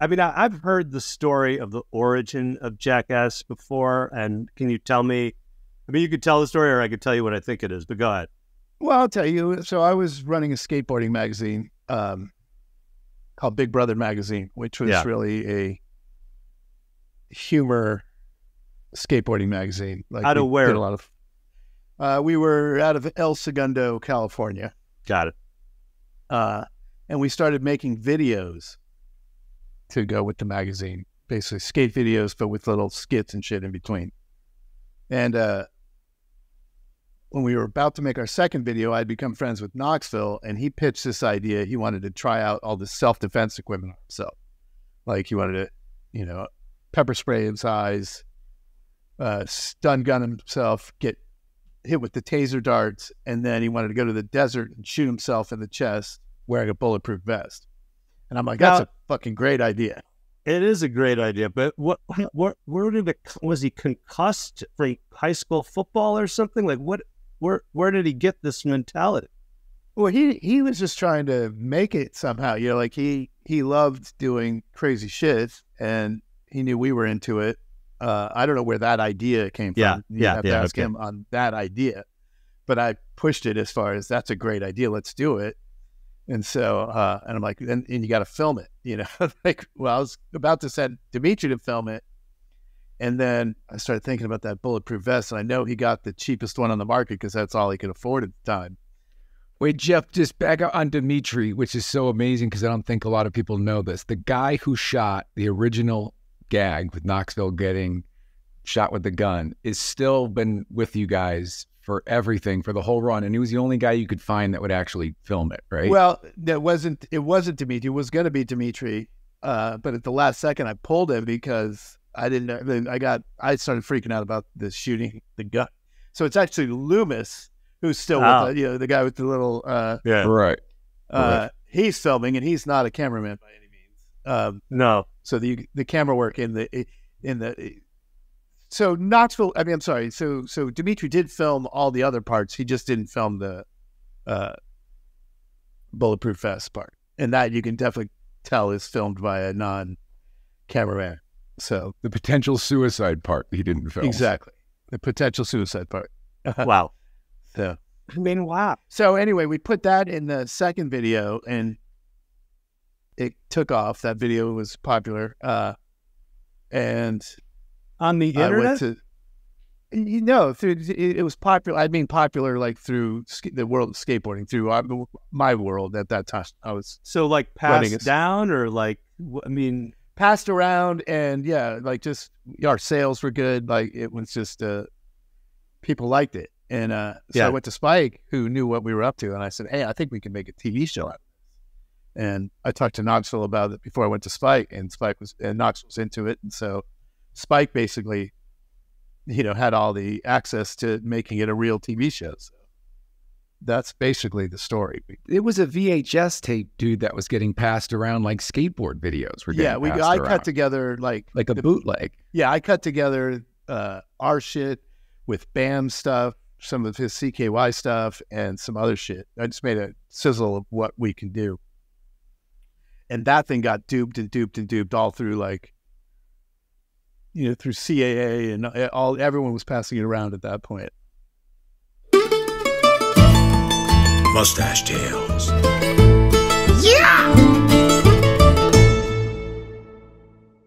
I mean, I've heard the story of the origin of Jackass before, and can you tell me? I mean, you could tell the story, or I could tell you what I think it is. But go ahead. Well, I'll tell you. So I was running a skateboarding magazine called Big Brother Magazine, which was really a humor skateboarding magazine. Like, out of where? Did a lot of. We were out of El Segundo, California. Got it. And we started making videos to go with the magazine, basically skate videos, but with little skits and shit in between. And when we were about to make our second video, I'd become friends with Knoxville, and he pitched this idea. He wanted to try out all this self-defense equipment on himself. Like, he wanted to, pepper spray his eyes, stun gun himself, get hit with the taser darts, and then he wanted to go to the desert and shoot himself in the chest wearing a bulletproof vest. And I'm like, that's a fucking great idea. It is a great idea, but where did was he concussed from high school football or something? Like, where did he get this mentality? Well, he was just trying to make it somehow. Like he loved doing crazy shit, and he knew we were into it. I don't know where that idea came from. You have to ask him on that idea. But I pushed it as far as, that's a great idea. Let's do it. And so, and I'm like, and you got to film it, like, well, I was about to send Dimitri to film it. And then I started thinking about that bulletproof vest. And I know he got the cheapest one on the market because that's all he could afford at the time. Wait, Jeff, just back up on Dimitri, which is so amazing because I don't think a lot of people know this. The guy who shot the original gag with Knoxville getting shot with the gun is still been with you guys for everything, for the whole run, and he was the only guy you could find that would actually film it, right? Well, it wasn't Dimitri. It was going to be Dimitri, but at the last second, I pulled him because I didn't know. Then I started freaking out about the shooting the gun. So it's actually Loomis who's still with the guy with the little right. He's filming, and he's not a cameraman by any means. No. So the camera work in the. So Knoxville, I'm sorry. So Dimitri did film all the other parts. He just didn't film the bulletproof vest part, and that you can definitely tell is filmed by a non-cameraman. So the potential suicide part he didn't film. Exactly, the potential suicide part. Wow. So wow. So anyway, we put that in the second video, and it took off. That video was popular, and. On the internet? It was popular. I mean, popular like through the world of skateboarding, through my world at that time. I was like passed down, or like, passed around, and like just our sales were good. Like it was just people liked it, and so I went to Spike, who knew what we were up to, and I said, "Hey, I think we can make a TV show out of this." And I talked to Knoxville about it before I went to Spike, and Knox was into it, and so. Spike basically, had all the access to making it a real TV show. So that's basically the story. It was a VHS tape, dude, that was getting passed around like skateboard videos were getting passed around. Cut together like a bootleg. Yeah, I cut together our shit with Bam stuff, some of his CKY stuff, and some other shit. I just made a sizzle of what we can do. And that thing got duped and duped and duped all through through CAA, and everyone was passing it around at that point. Mustache Tales.